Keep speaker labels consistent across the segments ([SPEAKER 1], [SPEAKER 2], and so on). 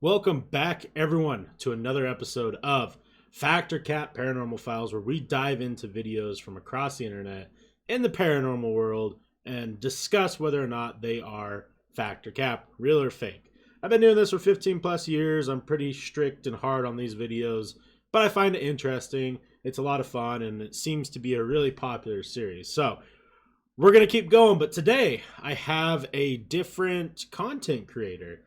[SPEAKER 1] Welcome back, everyone, to another episode of Cap Paranormal Files, where we dive into videos from across the internet in the paranormal world and discuss whether or not they are fact or cap, real or fake. I've been doing this for 15 plus years. I'm pretty strict and hard on these videos, but I find it interesting. It's a lot of fun, and it seems to be a really popular series. So we're going to keep going, but today I have a different content creator.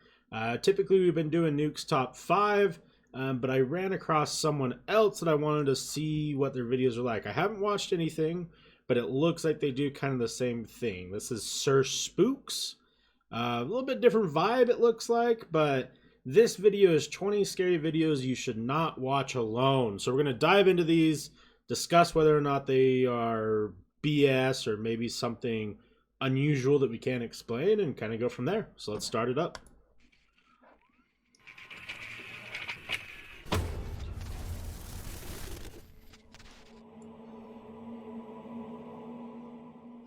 [SPEAKER 1] Typically, we've been doing Nuke's Top 5, but I ran across someone else that I wanted to see what their videos are like. I haven't watched anything, but it looks like they do kind of the same thing. This is Sir Spooks. A little bit different vibe, it looks like, but this video is 20 scary videos you should not watch alone. So we're going to dive into these, discuss whether or not they are BS or maybe something unusual that we can't explain, and kind of go from there. So let's start it up.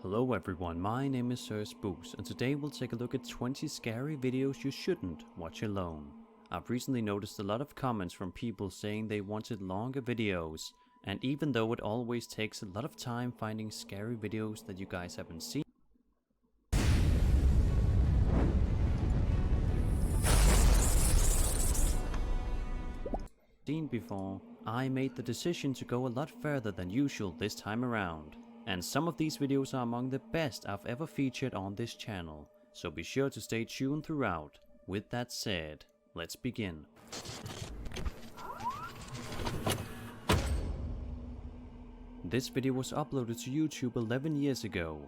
[SPEAKER 2] Hello everyone, my name is Sir Spooks, and today we'll take a look at 20 scary videos you shouldn't watch alone. I've recently noticed a lot of comments from people saying they wanted longer videos, and even though it always takes a lot of time finding scary videos that you guys haven't seen before, I made the decision to go a lot further than usual this time around. And some of these videos are among the best I've ever featured on this channel, so be sure to stay tuned throughout. With that said, let's begin. This video was uploaded to YouTube 11 years ago.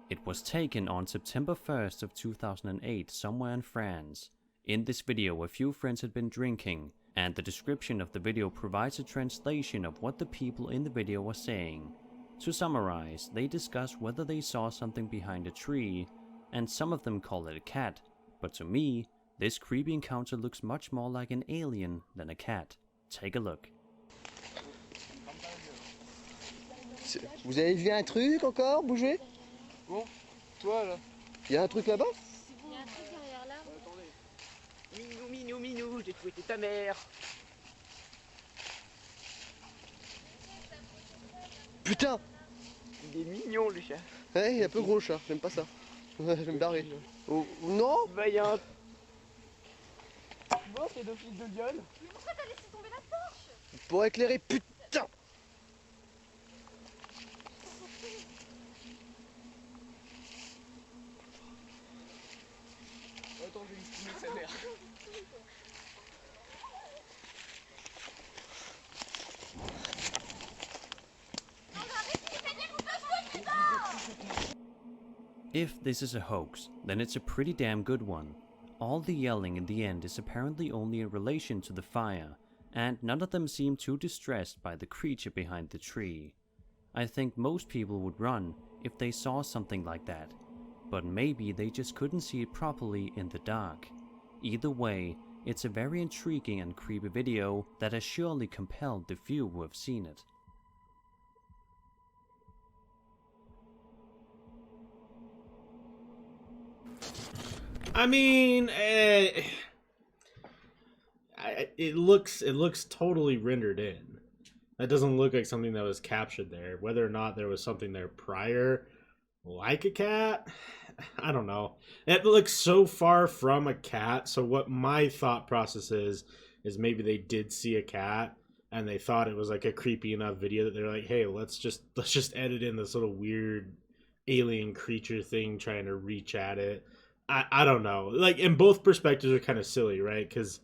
[SPEAKER 2] It was taken on September 1st of 2008 somewhere in France. In this video a few friends had been drinking, and the description of the video provides a translation of what the people in the video were saying. To summarize, they discuss whether they saw something behind a tree, and some of them call it a cat, but to me, this creepy encounter looks much more like an alien than a cat. Take a look.
[SPEAKER 3] Vous avez vu un truc encore bouger?
[SPEAKER 4] Bon, toi là.
[SPEAKER 3] Il y a un truc là-bas?
[SPEAKER 5] Il y a un truc derrière là.
[SPEAKER 4] Attendez. Minou, j'ai fouetté ta mère.
[SPEAKER 3] Putain!
[SPEAKER 4] Il est mignon le chat.
[SPEAKER 3] Ouais, il est un peu gros le chat, j'aime pas ça. Je vais me barrer. Oh, non!
[SPEAKER 4] Bah y'a un... Bon, c'est deux fils de gueule.
[SPEAKER 5] Mais pourquoi t'as laissé tomber la torche?
[SPEAKER 3] Pour éclairer, putain!
[SPEAKER 4] Attends, je vais lui fumer sa mère.
[SPEAKER 2] If this is a hoax, then it's a pretty damn good one. All the yelling in the end is apparently only in relation to the fire, and none of them seem too distressed by the creature behind the tree. I think most people would run if they saw something like that, but maybe they just couldn't see it properly in the dark. Either way, it's a very intriguing and creepy video that has surely compelled the few who have seen it.
[SPEAKER 1] I mean, it looks totally rendered in. That doesn't look like something that was captured there. Whether or not there was something there prior, like a cat, I don't know. It looks so far from a cat. So what my thought process is maybe they did see a cat and they thought it was like a creepy enough video that they're like, hey, let's just edit in this little weird alien creature thing trying to reach at it. I don't know. Like, in both perspectives are kind of silly, right? Because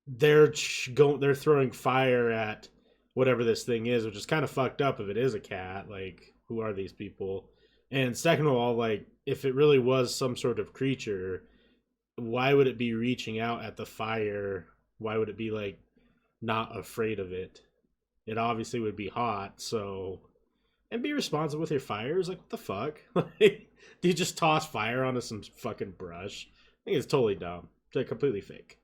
[SPEAKER 1] they're throwing fire at whatever this thing is, which is kind of fucked up if it is a cat. Like, who are these people? And second of all, like, if it really was some sort of creature, why would it be reaching out at the fire? Why would it be, like, not afraid of it? It obviously would be hot, so... And be responsible with your fires? Like, what the fuck? Like, do you just toss fire onto some fucking brush? I think it's totally dumb. It's like completely fake.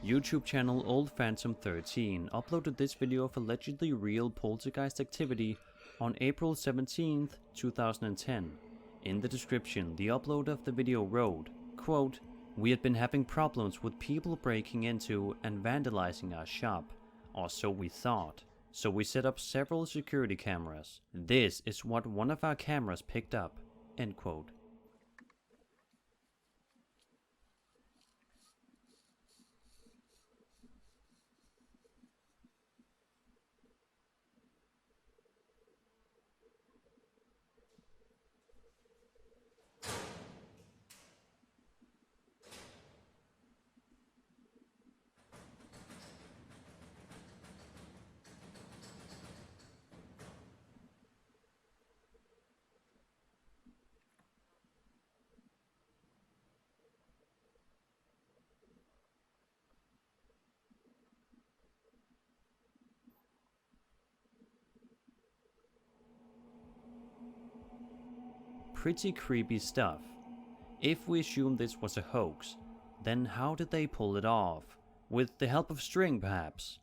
[SPEAKER 2] YouTube channel Old Phantom 13 uploaded this video of allegedly real poltergeist activity on April 17th, 2010. In the description, the uploader of the video wrote, quote, "We had been having problems with people breaking into and vandalizing our shop, or so we thought. So we set up several security cameras. This is what one of our cameras picked up." End quote. Pretty creepy stuff. If we assume this was a hoax, then how did they pull it off? With the help of string, perhaps?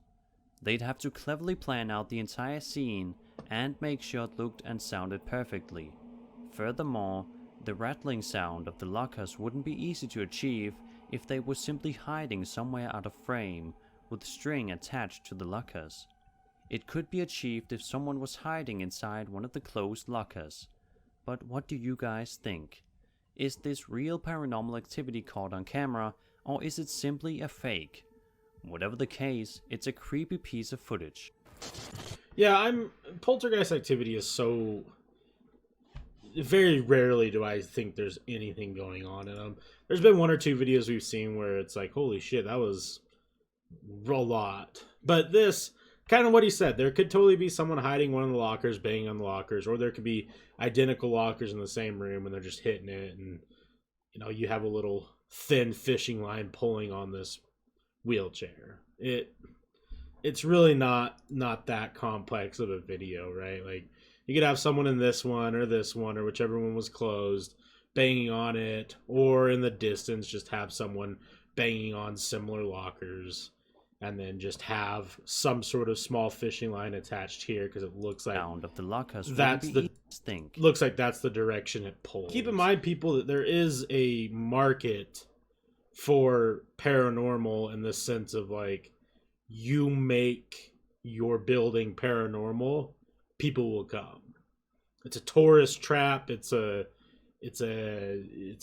[SPEAKER 2] They'd have to cleverly plan out the entire scene and make sure it looked and sounded perfectly. Furthermore, the rattling sound of the lockers wouldn't be easy to achieve if they were simply hiding somewhere out of frame with string attached to the lockers. It could be achieved if someone was hiding inside one of the closed lockers. But what do you guys think? Is this real paranormal activity caught on camera, or is it simply a fake? Whatever the case, it's a creepy piece of footage.
[SPEAKER 1] Yeah, poltergeist activity is so... Very rarely do I think there's anything going on in them. There's been one or two videos we've seen where it's like, holy shit, that was a lot. But this, kind of what he said, there could totally be someone hiding one of the lockers, banging on the lockers, or there could be identical lockers in the same room and they're just hitting it, and you know, you have a little thin fishing line pulling on this wheelchair. It's really not that complex of a video, right? Like, you could have someone in this one or whichever one was closed banging on it, or in the distance just have someone banging on similar lockers, and then just have some sort of small fishing line attached here because it looks like
[SPEAKER 2] Sound of the lockers
[SPEAKER 1] that's the
[SPEAKER 2] stink.
[SPEAKER 1] looks like that's the direction it pulls. Keep in mind, people, that there is a market for paranormal in the sense of, like, you make your building paranormal, people will come. It's a tourist trap. It's a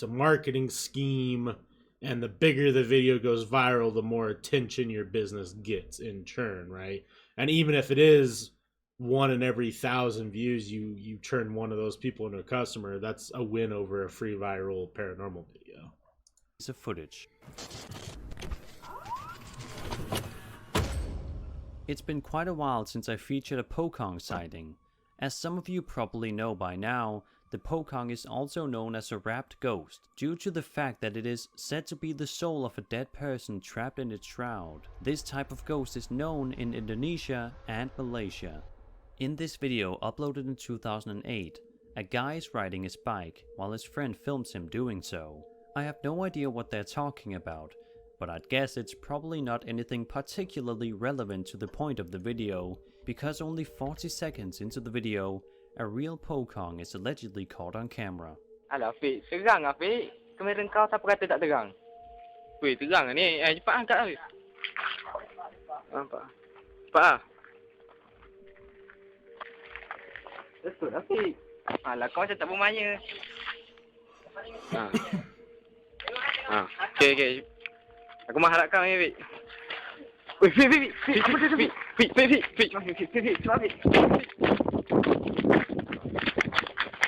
[SPEAKER 1] marketing scheme. And the bigger the video goes viral, the more attention your business gets in turn, right? And even if it is 1 in every 1,000 views, you turn one of those people into a customer, that's a win over a free viral paranormal video.
[SPEAKER 2] Piece of footage. It's been quite a while since I featured a Pokong sighting. As some of you probably know by now, the Pokong is also known as a wrapped ghost, due to the fact that it is said to be the soul of a dead person trapped in its shroud. This type of ghost is known in Indonesia and Malaysia. In this video uploaded in 2008, a guy is riding his bike while his friend films him doing so. I have no idea what they're talking about, but I'd guess it's probably not anything particularly relevant to the point of the video, because only 40 seconds into the video, a real Pokong is allegedly caught on camera.
[SPEAKER 6] Alah Fik, terang lah Fik. Kamera kau siapa kata tak terang? Weh, terang lah ni. Cepat angkat lah Fik. Nampak? Cepat lah. Betul lah Fik. Alah kau macam tak bermaya. Okay. Aku mengharap kau ni Fik. Weh, Fik. Apa dia tu Fik? Fik. Cepat Fik.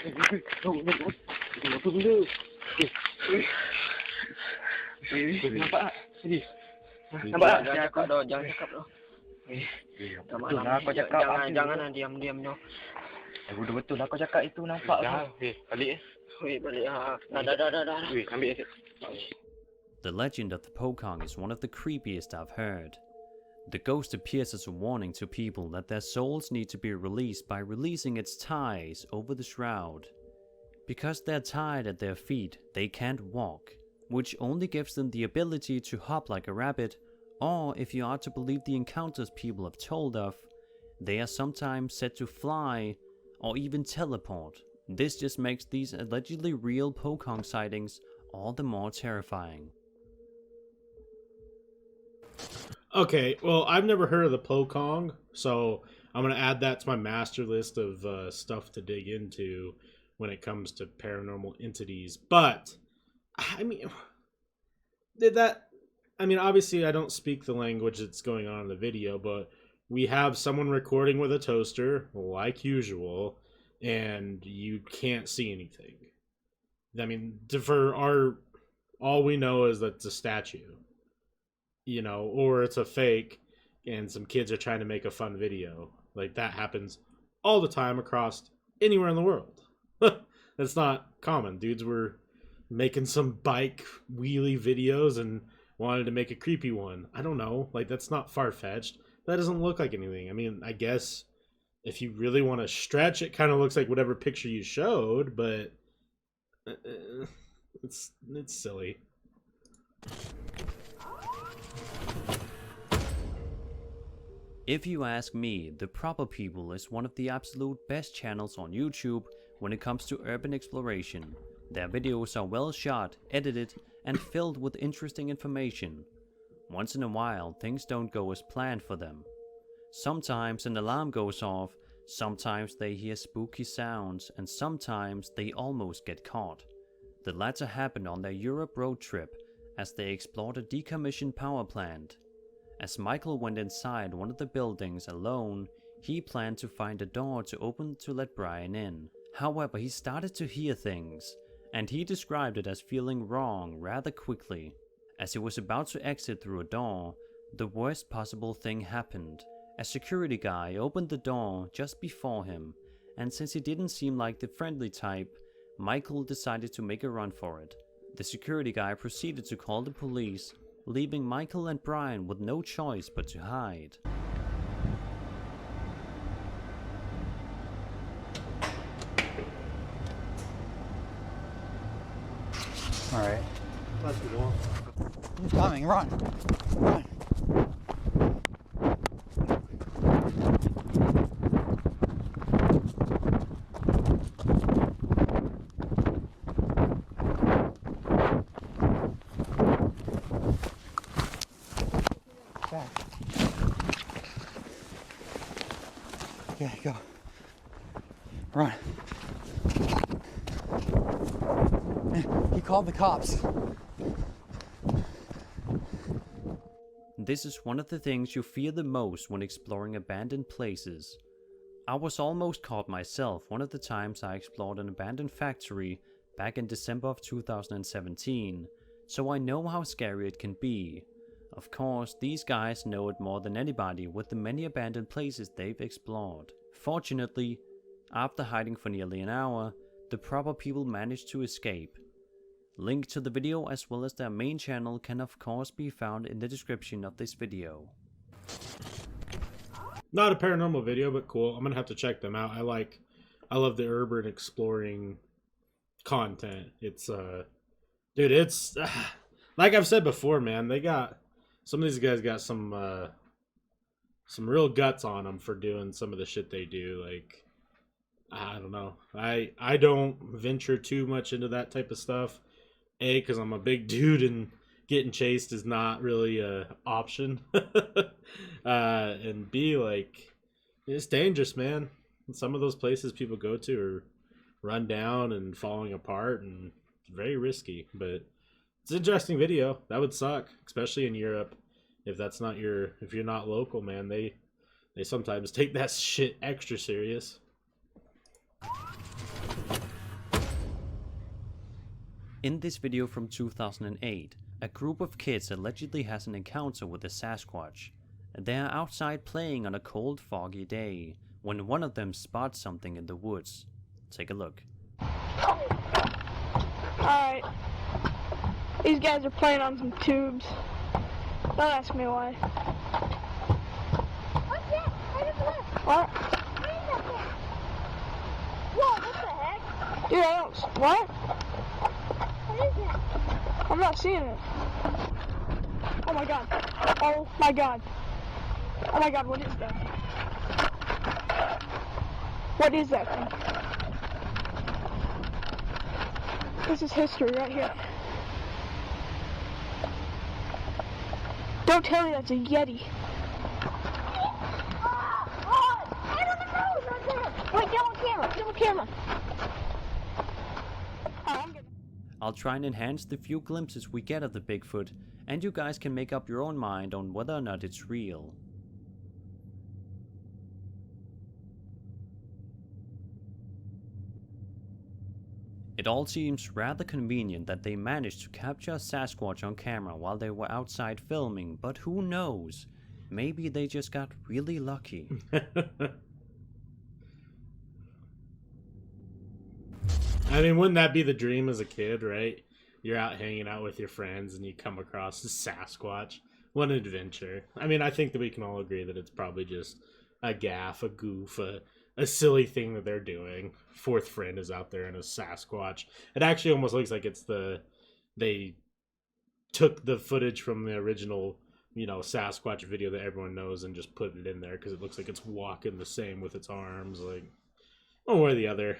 [SPEAKER 6] Apa benda? Nampak tak? Nampak tak? Jangan cakap dah. Betul lah kau cakap. Jangan diam je. Betul lah kau cakap itu, nampak tak? Balik balik. Dah. Ambil.
[SPEAKER 2] The legend of the Pokong is one of the creepiest I've heard. The ghost appears as a warning to people that their souls need to be released by releasing its ties over the shroud. Because they're tied at their feet, they can't walk, which only gives them the ability to hop like a rabbit, or if you are to believe the encounters people have told of, they are sometimes said to fly or even teleport This just makes these allegedly real Pokong sightings all the more terrifying.
[SPEAKER 1] Okay, well, I've never heard of the Pokong, so I'm going to add that to my master list of stuff to dig into when it comes to paranormal entities. But, I mean, obviously I don't speak the language that's going on in the video, but we have someone recording with a toaster, like usual, and you can't see anything. I mean, all we know is that it's a statue, or it's a fake, and some kids are trying to make a fun video. Like, that happens all the time across anywhere in the world. That's not common. Dudes were making some bike wheelie videos and wanted to make a creepy one. I don't know. Like, that's not far-fetched. That doesn't look like anything. I mean, I guess if you really want to stretch, it kind of looks like whatever picture you showed, but it's silly.
[SPEAKER 2] If you ask me, The Proper People is one of the absolute best channels on YouTube when it comes to urban exploration. Their videos are well shot, edited, and filled with interesting information. Once in a while, things don't go as planned for them. Sometimes an alarm goes off, sometimes they hear spooky sounds, and sometimes they almost get caught. The latter happened on their Europe road trip as they explored a decommissioned power plant. As Michael went inside one of the buildings alone, he planned to find a door to open to let Brian in. However, he started to hear things, and he described it as feeling wrong rather quickly. As he was about to exit through a door, the worst possible thing happened. A security guy opened the door just before him, and since he didn't seem like the friendly type, Michael decided to make a run for it. The security guy proceeded to call the police, leaving Michael and Brian with no choice but to hide.
[SPEAKER 7] Alright. Let's go. He's coming, run! Run! Back. Okay, go. Run. He called the cops.
[SPEAKER 2] This is one of the things you fear the most when exploring abandoned places. I was almost caught myself one of the times I explored an abandoned factory back in December of 2017, so I know how scary it can be. Of course, these guys know it more than anybody with the many abandoned places they've explored. Fortunately, after hiding for nearly an hour, the Proper People managed to escape. Link to the video as well as their main channel can of course be found in the description of this video.
[SPEAKER 1] Not a paranormal video, but cool. I'm gonna have to check them out. I love the urban exploring content. It's dude, it's like I've said before, man. Some of these guys got some real guts on them for doing some of the shit they do. Like, I don't know. I don't venture too much into that type of stuff. A, because I'm a big dude and getting chased is not really a option. And B, like, it's dangerous, man. Some of those places people go to are run down and falling apart, and it's very risky. But it's an interesting video. That would suck, especially in Europe. If you're not local, man, they sometimes take that shit extra serious.
[SPEAKER 2] In this video from 2008, a group of kids allegedly has an encounter with a Sasquatch. They are outside playing on a cold, foggy day, when one of them spots something in the woods. Take a look.
[SPEAKER 8] Alright. These guys are playing on some tubes. Don't ask me why.
[SPEAKER 5] What's that? Right over there.
[SPEAKER 8] What?
[SPEAKER 5] What is that thing? Whoa, what the heck?
[SPEAKER 8] Dude, I don't... What?
[SPEAKER 5] What is that?
[SPEAKER 8] I'm not seeing it. Oh my god. Oh my god. Oh my god, what is that? What is that thing? This is history right here. Don't tell me that's a Yeti. Right on the nose right there. Wait, get on camera. Get on camera. I'm gonna...
[SPEAKER 2] I'll try and enhance the few glimpses we get of the Bigfoot, and you guys can make up your own mind on whether or not it's real. It all seems rather convenient that they managed to capture a Sasquatch on camera while they were outside filming, but who knows? Maybe they just got really lucky.
[SPEAKER 1] I mean, wouldn't that be the dream as a kid, right? You're out hanging out with your friends and you come across a Sasquatch. What an adventure. I mean, I think that we can all agree that it's probably just a gaffe, a goof, a silly thing that they're doing. Fourth friend is out there in a Sasquatch. It actually almost looks like it's they took the footage from the original, you know, Sasquatch video that everyone knows and just put it in there because it looks like it's walking the same with its arms, like one way or the other.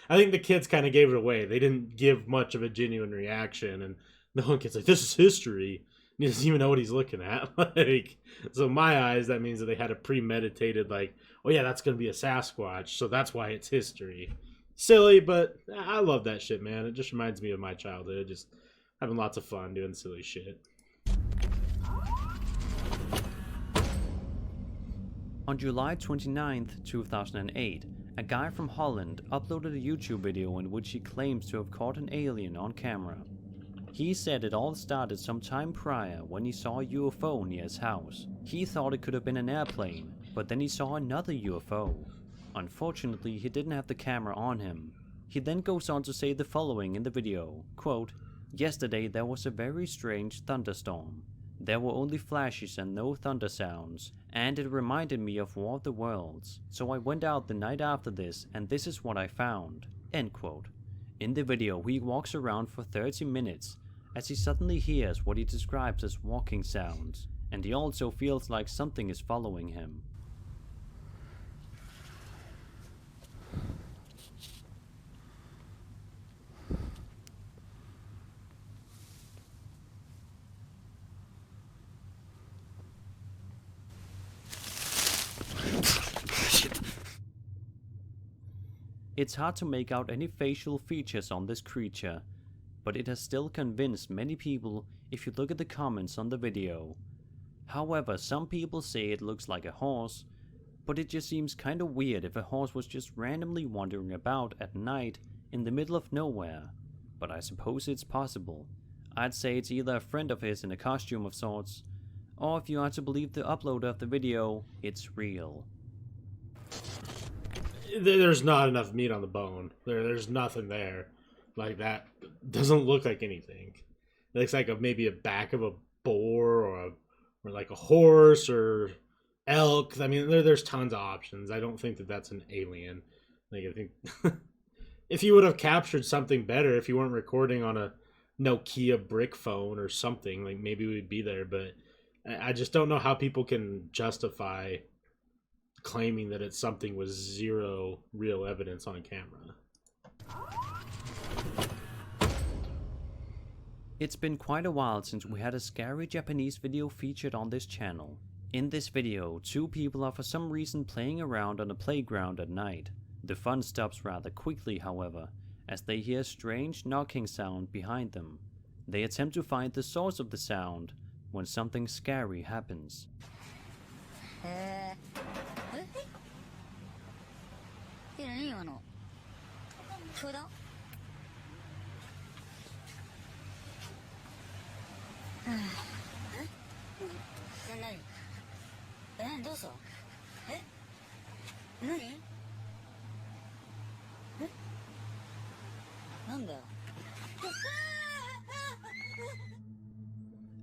[SPEAKER 1] I think the kids kind of gave it away. They didn't give much of a genuine reaction, and the one kid's like, "This is history." He doesn't even know what he's looking at. Like, so in my eyes, that means that they had a premeditated, like, oh yeah, that's gonna be a Sasquatch, so that's why it's history. Silly, but I love that shit, man. It just reminds me of my childhood, just having lots of fun doing silly shit.
[SPEAKER 2] On July 29th, 2008, a guy from Holland uploaded a YouTube video in which he claims to have caught an alien on camera. He said it all started some time prior when he saw a UFO near his house. He thought it could have been an airplane, but then he saw another UFO. Unfortunately, he didn't have the camera on him. He then goes on to say the following in the video, quote, "Yesterday there was a very strange thunderstorm. There were only flashes and no thunder sounds, and it reminded me of War of the Worlds. So I went out the night after this, and this is what I found." End quote. In the video, he walks around for 30 minutes, as he suddenly hears what he describes as walking sounds, and he also feels like something is following him. It's hard to make out any facial features on this creature, but it has still convinced many people if you look at the comments on the video. However, some people say it looks like a horse, but it just seems kinda weird if a horse was just randomly wandering about at night in the middle of nowhere, but I suppose it's possible. I'd say it's either a friend of his in a costume of sorts, or if you are to believe the uploader of the video, it's real.
[SPEAKER 1] There's not enough meat on the bone. There's nothing there. Like, that doesn't look like anything. It looks like maybe a back of a boar or like a horse or elk. I mean, there's tons of options. I don't think that that's an alien. Like, I think if you would have captured something better, if you weren't recording on a Nokia brick phone or something, like, maybe we'd be there. But I just don't know how people can justify claiming that it's something with zero real evidence on camera.
[SPEAKER 2] It's been quite a while since we had a scary Japanese video featured on this channel. In this video, two people are for some reason playing around on a playground at night. The fun stops rather quickly, however, as they hear a strange knocking sound behind them. They attempt to find the source of the sound when something scary happens.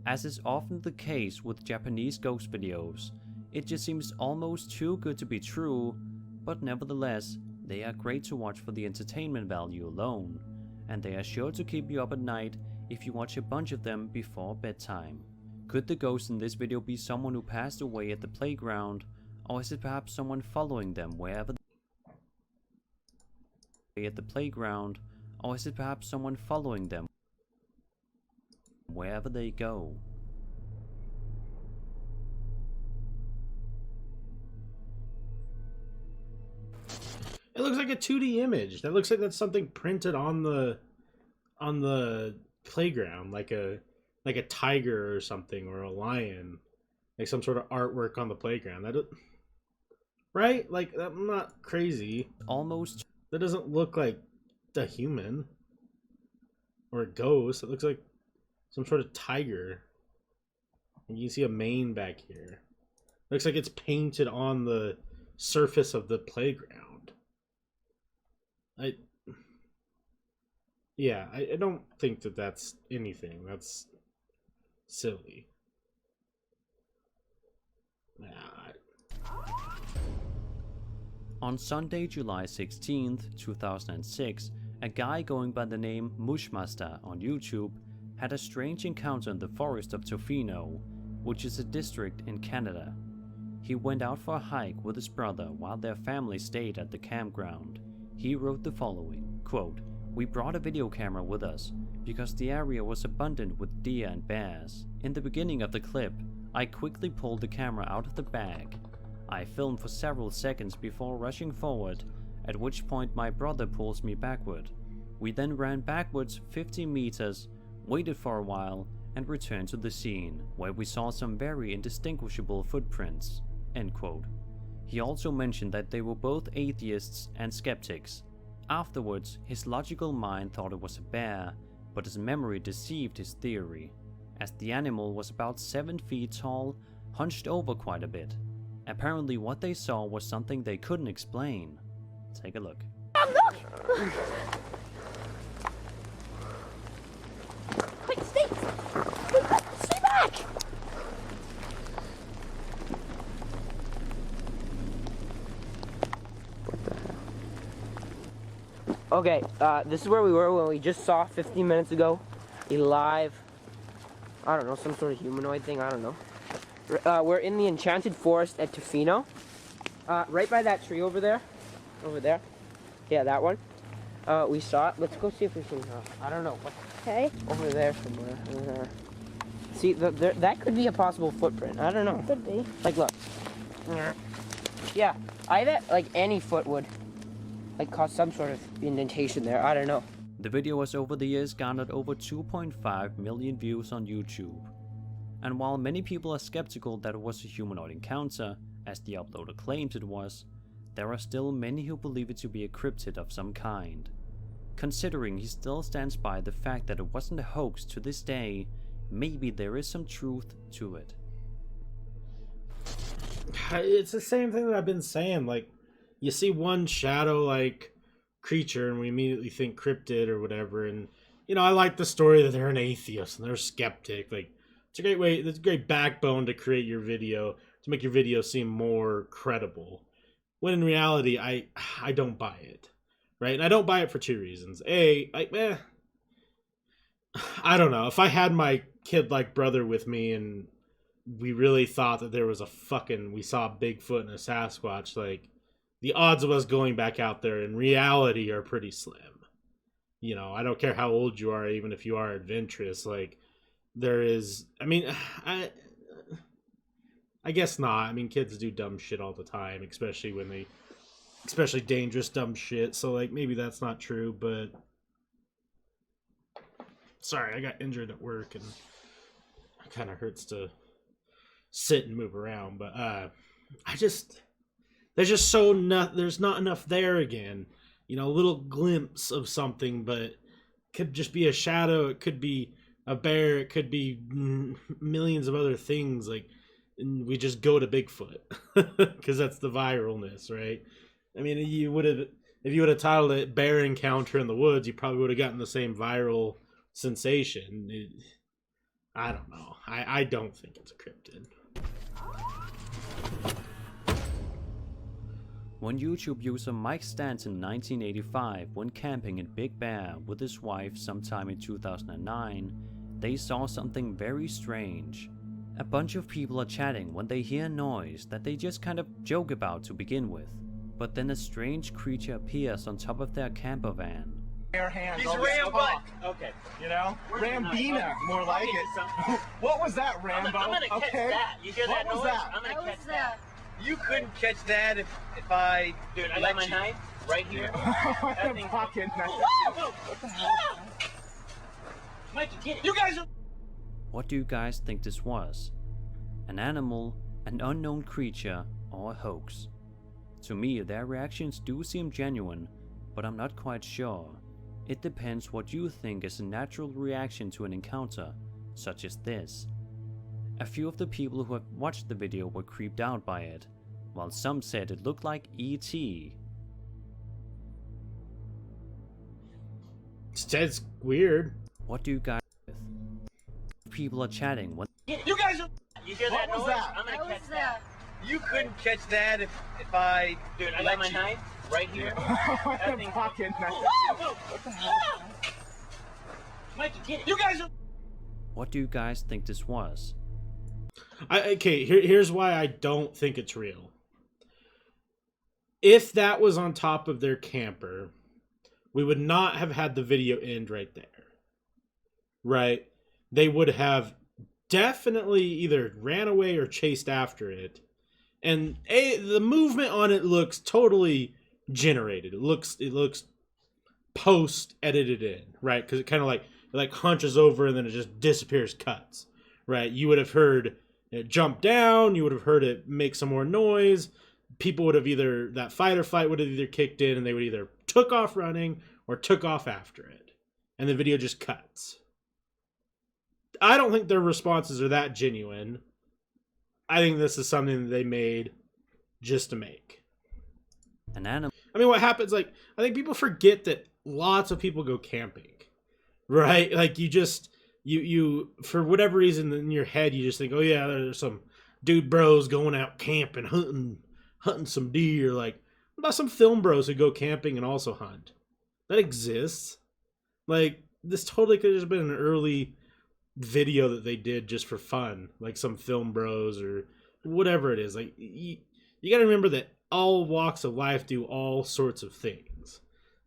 [SPEAKER 2] As is often the case with Japanese ghost videos, it just seems almost too good to be true, but nevertheless, they are great to watch for the entertainment value alone, and they are sure to keep you up at night if you watch a bunch of them before bedtime. Could the ghost in this video be someone who passed away at the playground, or is it perhaps someone following them wherever Or is it perhaps someone following them wherever they go?
[SPEAKER 1] It looks like a 2D image. That looks like that's something printed on the playground, like a tiger or something, or a lion, like some sort of artwork on the playground. Right? Like, I'm not crazy.
[SPEAKER 2] Almost.
[SPEAKER 1] That doesn't look like a human or a ghost. It looks like some sort of tiger. And you can see a mane back here. Looks like it's painted on the surface of the playground. I don't think that that's anything. That's silly.
[SPEAKER 2] On Sunday, July 16th, 2006, a guy going by the name Mushmaster on YouTube had a strange encounter in the forest of Tofino, which is a district in Canada. He went out for a hike with his brother while their family stayed at the campground. He wrote the following, quote, "We brought a video camera with us because the area was abundant with deer and bears. In the beginning of the clip, I quickly pulled the camera out of the bag. I filmed for several seconds before rushing forward, at which point my brother pulls me backward. We then ran backwards 50 meters, waited for a while, and returned to the scene, where we saw some very indistinguishable footprints." End quote. He also mentioned that they were both atheists and skeptics. Afterwards, his logical mind thought it was a bear, but his memory deceived his theory, as the animal was about 7 feet tall, hunched over quite a bit. Apparently what they saw was something they couldn't explain. Take a look.
[SPEAKER 5] Quick, stay! Stay back!
[SPEAKER 4] Okay, this is where we were when we just saw 15 minutes ago a live, I don't know, some sort of humanoid thing, I don't know. We're in the enchanted forest at Tofino, right by that tree over there. Yeah, that one. We saw it. Let's go see if we can, I don't know.
[SPEAKER 5] Okay.
[SPEAKER 4] Over there somewhere. Over there. See, that could be a possible footprint. I don't know.
[SPEAKER 5] Could be.
[SPEAKER 4] Like, look. Yeah, I bet, like, any foot would, like, cause some sort of indentation there. I don't know.
[SPEAKER 2] The video has over the years garnered over 2.5 million views on YouTube. And while many people are skeptical that it was a humanoid encounter, as the uploader claims it was, there are still many who believe it to be a cryptid of some kind. Considering he still stands by the fact that it wasn't a hoax to this day, maybe there is some truth to it.
[SPEAKER 1] It's the same thing that I've been saying. Like, you see one shadow-like creature and we immediately think cryptid or whatever. And, you know, I like the story that they're an atheist and they're a skeptic. Like, it's a great way, it's a great backbone to create your video, to make your video seem more credible. When in reality, I don't buy it, right? And I don't buy it for two reasons. A, I don't know. If I had my kid-like brother with me and we really thought that there was we saw Bigfoot and a Sasquatch, like, the odds of us going back out there in reality are pretty slim. You know, I don't care how old you are, even if you are adventurous, like, there is, I mean, I guess not. I mean, kids do dumb shit all the time, especially dangerous dumb shit. So, like, maybe that's not true, but sorry, I got injured at work and it kind of hurts to sit and move around. But there's not enough there again. You know, a little glimpse of something, but it could just be a shadow. It could be a bear. It could be millions of other things. Like, and we just go to Bigfoot because that's the viralness, right? I mean, if you would have titled it "Bear Encounter in the Woods," you probably would have gotten the same viral sensation. I don't know. I don't think it's a cryptid.
[SPEAKER 2] When YouTube user Mike Stanton in 1985 went camping in Big Bear with his wife sometime in 2009, they saw something very strange. A bunch of people are chatting when they hear a noise that they just kind of joke about to begin with, but then a strange creature appears on top of their camper van.
[SPEAKER 9] bare hands.
[SPEAKER 6] He's
[SPEAKER 9] all this
[SPEAKER 6] Rambo.
[SPEAKER 9] talk,
[SPEAKER 6] Okay.
[SPEAKER 9] you know?
[SPEAKER 6] Where's the
[SPEAKER 9] Rambina,
[SPEAKER 6] knife?
[SPEAKER 9] more like it. What was that, Rambo?
[SPEAKER 6] I'm gonna catch
[SPEAKER 9] okay.
[SPEAKER 6] that. You hear
[SPEAKER 9] What
[SPEAKER 6] that
[SPEAKER 9] was
[SPEAKER 6] noise?
[SPEAKER 9] that?
[SPEAKER 6] I'm gonna
[SPEAKER 5] That
[SPEAKER 6] catch
[SPEAKER 5] was
[SPEAKER 6] that. You couldn't catch that if I. Dude, I got my knife right here. That thing.
[SPEAKER 9] Fucking nice.
[SPEAKER 6] What the hell? Mikey, get it. You guys are.
[SPEAKER 2] What do you guys think this was? An animal, an unknown creature, or a hoax? To me, their reactions do seem genuine, but I'm not quite sure. It depends what you think is a natural reaction to an encounter, such as this. A few of the people who have watched the video were creeped out by it, while some said it looked like E.T.
[SPEAKER 1] It's weird.
[SPEAKER 2] What do you guys with? People are chatting when
[SPEAKER 6] You guys are. You hear that
[SPEAKER 9] What was
[SPEAKER 6] noise?
[SPEAKER 9] that?
[SPEAKER 6] I'm gonna
[SPEAKER 5] That
[SPEAKER 6] catch
[SPEAKER 5] was
[SPEAKER 6] that. You couldn't catch that if I. Dude, I got my knife right here. That thing.
[SPEAKER 9] Fucking nice.
[SPEAKER 6] What the hell? Mikey, get it. You guys are.
[SPEAKER 2] What do you guys think this was?
[SPEAKER 1] Here's why I don't think it's real. If that was on top of their camper, we would not have had the video end right there. Right? They would have definitely either ran away or chased after it. And the movement on it looks totally generated. It looks post edited in, right? Because it kind of like hunches over and then it just disappears, cuts, right? You would have heard it jump down. You would have heard it make some more noise. People would have either, that fight or flight would have either kicked in and they would either took off running or took off after it. And the video just cuts. I don't think their responses are that genuine. I think this is something that they made just to make.
[SPEAKER 2] An animal.
[SPEAKER 1] I mean, what happens, like, I think people forget that lots of people go camping, right? Like, you for whatever reason in your head, you just think, oh yeah, there's some dude bros going out camping, hunting some deer. Like, what about some film bros who go camping and also hunt? That exists. Like, this totally could have just been an early video that they did just for fun, like some film bros or whatever it is. Like, you got to remember that all walks of life do all sorts of things.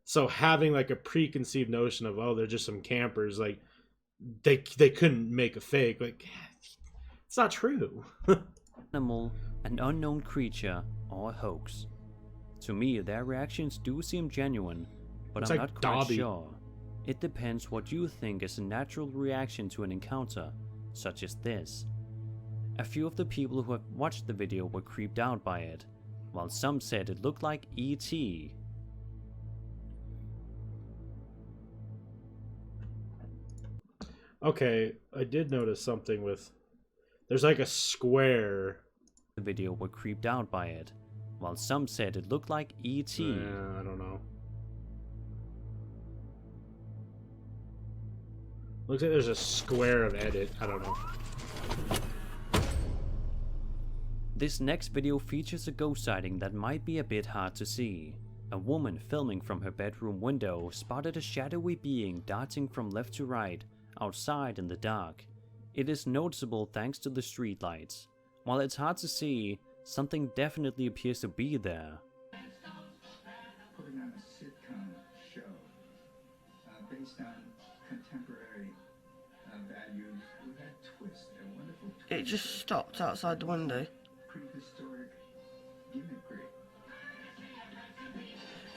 [SPEAKER 1] So having like a preconceived notion of, oh, they're just some campers, like they couldn't make a fake, like, it's not true.
[SPEAKER 2] Animal, an unknown creature, or a hoax. To me, their reactions do seem genuine, but
[SPEAKER 1] It's
[SPEAKER 2] I'm
[SPEAKER 1] like
[SPEAKER 2] not quite
[SPEAKER 1] Dobby.
[SPEAKER 2] sure. It depends what you think is a natural reaction to an encounter, such as this. A few of the people who have watched the video were creeped out by it, while some said it looked like E.T.
[SPEAKER 1] Okay, I did notice something with, there's like a square.
[SPEAKER 2] The video were creeped out by it, while some said it looked like E.T.
[SPEAKER 1] I don't know. Looks like there's a square of edit. I don't know.
[SPEAKER 2] This next video features a ghost sighting that might be a bit hard to see. A woman filming from her bedroom window spotted a shadowy being darting from left to right, outside in the dark. It is noticeable thanks to the streetlights. While it's hard to see, something definitely appears to be there.
[SPEAKER 10] Putting on a sitcom show based on contemporary values with that twist, a wonderful twist.
[SPEAKER 3] It just stopped outside the window.
[SPEAKER 10] Prehistoric gimmickry.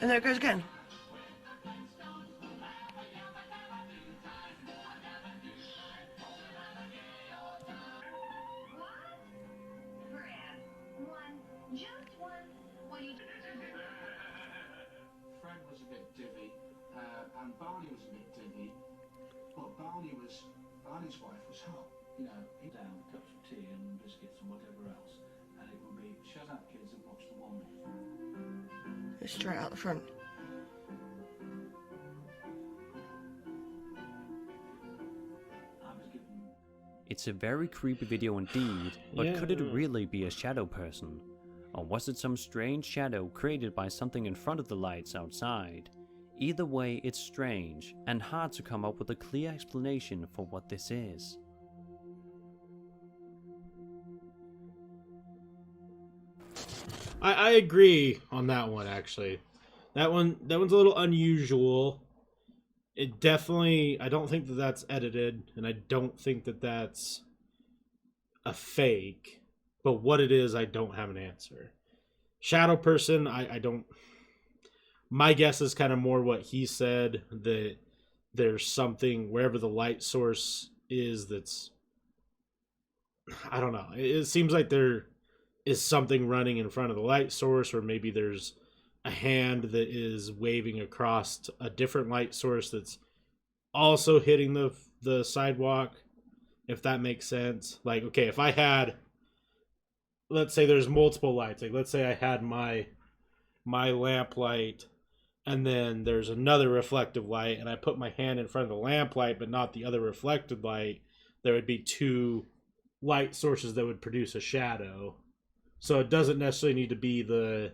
[SPEAKER 3] And there it goes again.
[SPEAKER 10] Fred was a bit divvy, and Barney was a bit divvy, but Barney's wife was hot. You know, he down cups of tea and biscuits and whatever else, and it would be shut up kids and watch the Wonder.
[SPEAKER 3] It's straight out the front.
[SPEAKER 2] It's a very creepy video indeed, but
[SPEAKER 1] Yeah.
[SPEAKER 2] could it really be a shadow person? Or was it some strange shadow created by something in front of the lights outside? Either way, it's strange, and hard to come up with a clear explanation for what this is.
[SPEAKER 1] I agree on that one, actually. That one's a little unusual. It definitely, I don't think that that's edited, and I don't think that that's a fake, but what it is, I don't have an answer. Shadow person, I don't, my guess is kind of more what he said, that there's something wherever the light source is that's, I don't know. It seems like there is something running in front of the light source, or maybe there's a hand that is waving across a different light source that's also hitting the sidewalk, if that makes sense. Like, okay, if I had, let's say there's multiple lights, like let's say I had my lamp light, and then there's another reflective light, and I put my hand in front of the lamp light but not the other reflected light, there would be two light sources that would produce a shadow. So it doesn't necessarily need to be the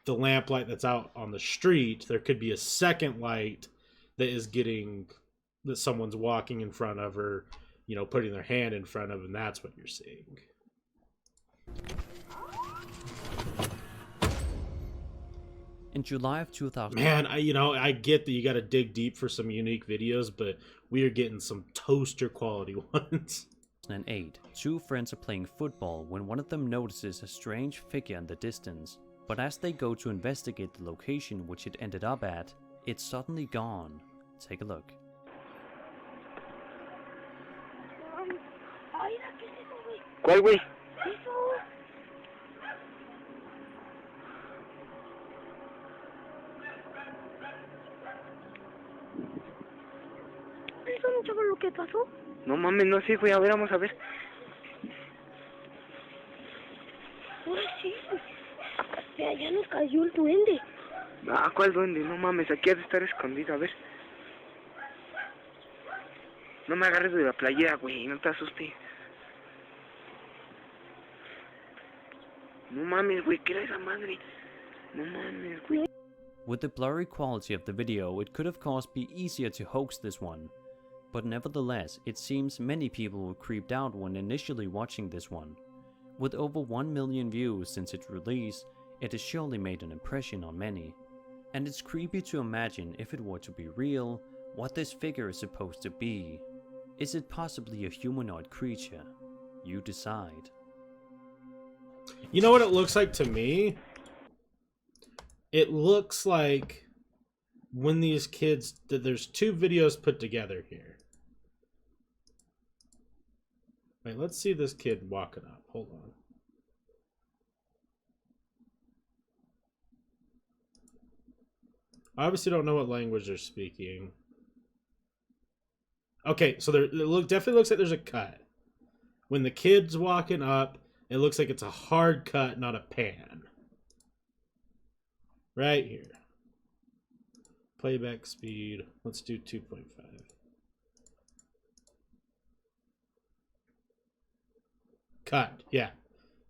[SPEAKER 1] lamp light that's out on the street. There could be a second light that is that someone's walking in front of, or putting their hand in front of, and that's what you're seeing.
[SPEAKER 2] In July of 2000,
[SPEAKER 1] man, I get that you got to dig deep for some unique videos, but we are getting some toaster quality ones.
[SPEAKER 2] 2008, two friends are playing football when one of them notices a strange figure in the distance. But as they go to investigate the location which it ended up at, it's suddenly gone. Take a look.
[SPEAKER 6] ¿Cuál, güey?
[SPEAKER 8] ¿Eso no sabes lo que pasó?
[SPEAKER 6] No mames, no sé, güey. A ver, vamos a ver.
[SPEAKER 8] Ahora sí. Mira, ya nos cayó el duende.
[SPEAKER 6] Ah, ¿cuál duende? No mames, aquí ha de estar escondido, a ver. No me agarres de la playera, güey, no te asustes. No mames, güey, ¿qué era esa madre? No mames, güey.
[SPEAKER 2] With the blurry quality of the video, it could of course be easier to hoax this one. But nevertheless, it seems many people were creeped out when initially watching this one. With over 1 million views since its release, it has surely made an impression on many. And it's creepy to imagine, if it were to be real, what this figure is supposed to be. Is it possibly a humanoid creature? You decide.
[SPEAKER 1] You know what it looks like to me? It looks like when these kids, there's two videos put together here. Wait, let's see this kid walking up. Hold on. I obviously don't know what language they're speaking. Okay, so definitely looks like there's a cut. When the kid's walking up, it looks like it's a hard cut, not a pan. Right here. Playback speed. Let's do 2.5. Cut. Yeah.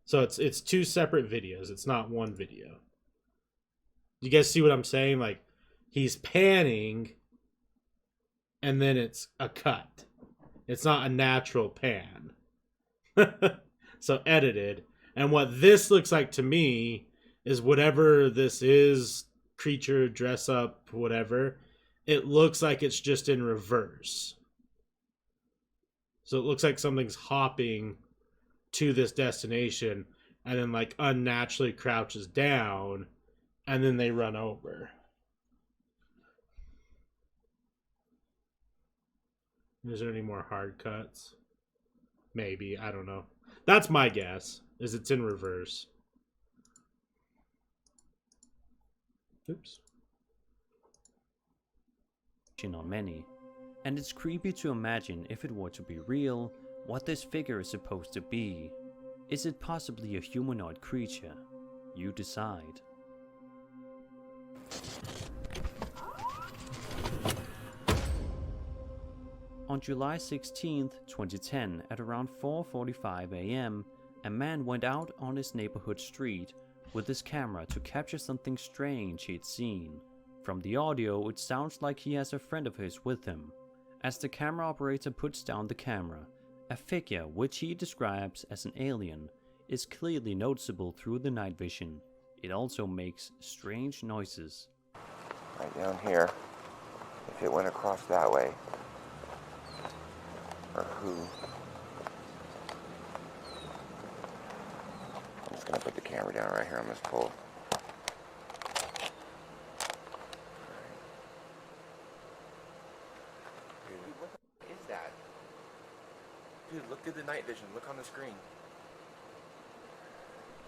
[SPEAKER 1] So it's two separate videos. It's not one video. You guys see what I'm saying? Like, he's panning, and then it's a cut. It's not a natural pan. So edited. And what this looks like to me is whatever this is, creature, dress up, whatever, it looks like it's just in reverse. So it looks like something's hopping to this destination and then like unnaturally crouches down and then they run over. Is there any more hard cuts? Maybe, I don't know. That's my guess, is it's in reverse. Oops.
[SPEAKER 2] On many. And it's creepy to imagine, if it were to be real, what this figure is supposed to be. Is it possibly a humanoid creature? You decide. On July 16th, 2010, at around 4:45 AM, a man went out on his neighborhood street with his camera to capture something strange he'd seen. From the audio, it sounds like he has a friend of his with him. As the camera operator puts down the camera, a figure, which he describes as an alien, is clearly noticeable through the night vision. It also makes strange noises.
[SPEAKER 11] Right down here, if it went across that way. Or who. I'm just gonna put the camera down right here on this pole. Dude, what the is that? Dude, look through the night vision. Look on the screen.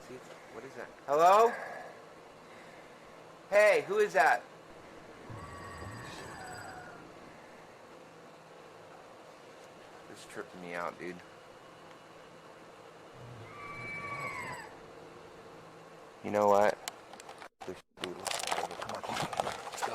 [SPEAKER 11] See, what is that? Hello? Hey, who is that? This tripped me out, dude. You know what? Dude, come on. Let's go.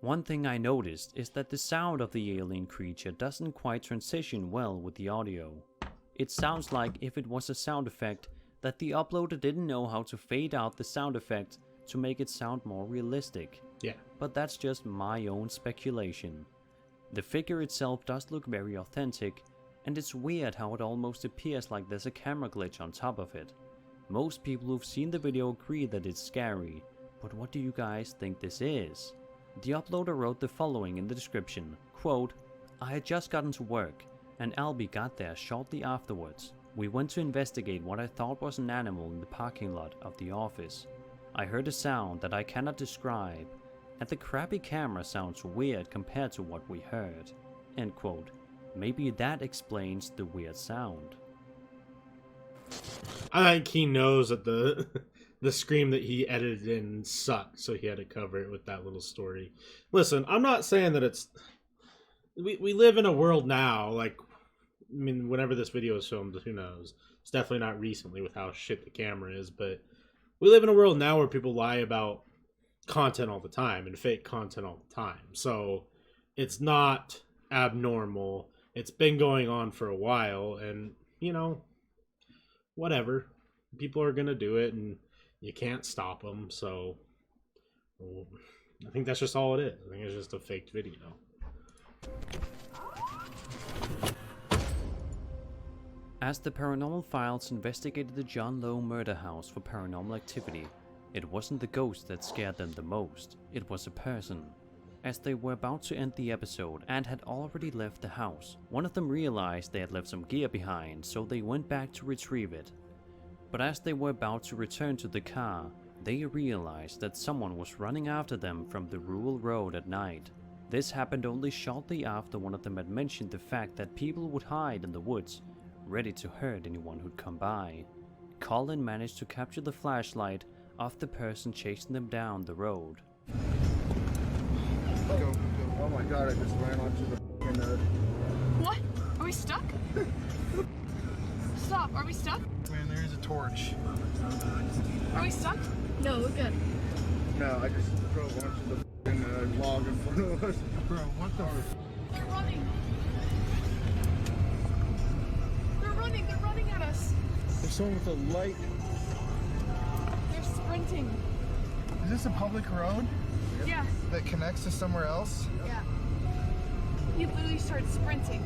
[SPEAKER 2] One thing I noticed is that the sound of the alien creature doesn't quite transition well with the audio. It sounds like if it was a sound effect, that the uploader didn't know how to fade out the sound effect to make it sound more realistic.
[SPEAKER 1] Yeah.
[SPEAKER 2] But that's just my own speculation. The figure itself does look very authentic, and it's weird how it almost appears like there's a camera glitch on top of it. Most people who've seen the video agree that it's scary, but what do you guys think this is? The uploader wrote the following in the description, quote, "I had just gotten to work, and Albie got there shortly afterwards. We went to investigate what I thought was an animal in the parking lot of the office. I heard a sound that I cannot describe, and the crappy camera sounds weird compared to what we heard." End quote. Maybe that explains the weird sound.
[SPEAKER 1] I think he knows that the the scream that he edited in sucked, so he had to cover it with that little story. Listen, I'm not saying that it's... We live in a world now, like, I mean, whenever this video is filmed, who knows? It's definitely not recently with how shit the camera is, but we live in a world now where people lie about content all the time and fake content all the time. So it's not abnormal. It's been going on for a while, and, you know, whatever. People are going to do it, and you can't stop them, so well, I think that's just all it is. I think it's just a faked video.
[SPEAKER 2] As the Paranormal Files investigated the John Lowe murder house for paranormal activity, it wasn't the ghost that scared them the most, it was a person. As they were about to end the episode and had already left the house, one of them realized they had left some gear behind, so they went back to retrieve it. But as they were about to return to the car, they realized that someone was running after them from the rural road at night. This happened only shortly after one of them had mentioned the fact that people would hide in the woods, ready to hurt anyone who'd come by. Colin managed to capture the flashlight of the person chasing them down the road.
[SPEAKER 3] Oh my god, I just ran onto the f***ing
[SPEAKER 8] What? Are we stuck? Stop, are we stuck?
[SPEAKER 3] Man, there's a torch.
[SPEAKER 8] Are we stuck? No, we're good.
[SPEAKER 3] No, I just drove onto the f***ing log in front of us. Bro, what the
[SPEAKER 8] They're running. They're running at us.
[SPEAKER 3] There's someone with a light.
[SPEAKER 8] They're sprinting.
[SPEAKER 3] Is this a public road?
[SPEAKER 8] Yeah.
[SPEAKER 3] That connects to somewhere else?
[SPEAKER 8] Yeah. He literally started sprinting.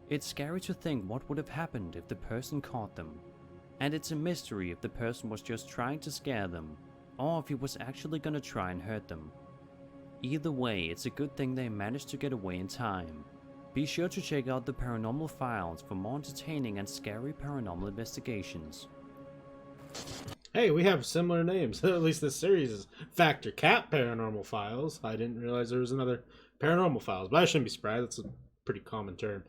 [SPEAKER 2] It's scary to think what would have happened if the person caught them. And it's a mystery if the person was just trying to scare them, or if he was actually gonna try and hurt them. Either way, it's a good thing they managed to get away in time. Be sure to check out the Paranormal Files for more entertaining and scary paranormal investigations.
[SPEAKER 1] Hey, we have similar names. At least this series is Factor Cap Paranormal Files. I didn't realize there was another Paranormal Files, but I shouldn't be surprised. That's a pretty common term.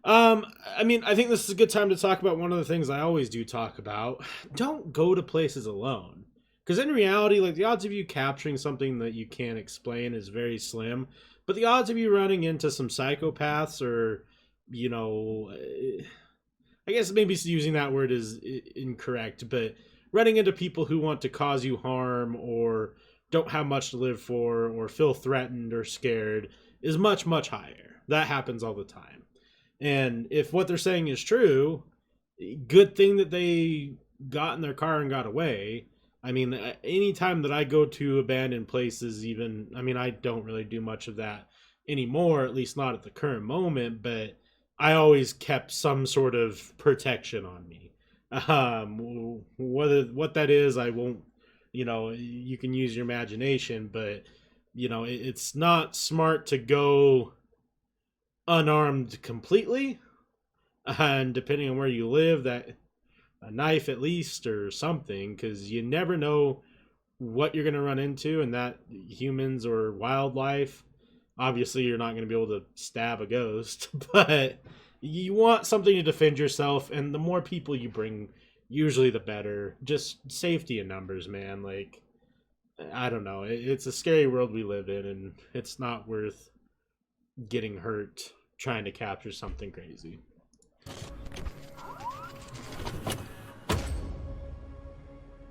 [SPEAKER 1] I mean, I think this is a good time to talk about one of the things I always do talk about. Don't go to places alone. Because in reality, like, the odds of you capturing something that you can't explain is very slim. But the odds of you running into some psychopaths or, you know, I guess maybe using that word is incorrect, but running into people who want to cause you harm or don't have much to live for or feel threatened or scared is much, much higher. That happens all the time. And if what they're saying is true, good thing that they got in their car and got away. I mean, anytime that I go to abandoned places, even, I mean, I don't really do much of that anymore, at least not at the current moment, but I always kept some sort of protection on me. What that is, I won't, you can use your imagination, but it's not smart to go unarmed completely. And depending on where you live, that a knife at least or something, because you never know what you're going to run into, and that humans or wildlife, obviously you're not going to be able to stab a ghost, but you want something to defend yourself, and the more people you bring, usually the better. Just safety in numbers, man. Like, I don't know, it's a scary world we live in, and it's not worth getting hurt trying to capture something crazy.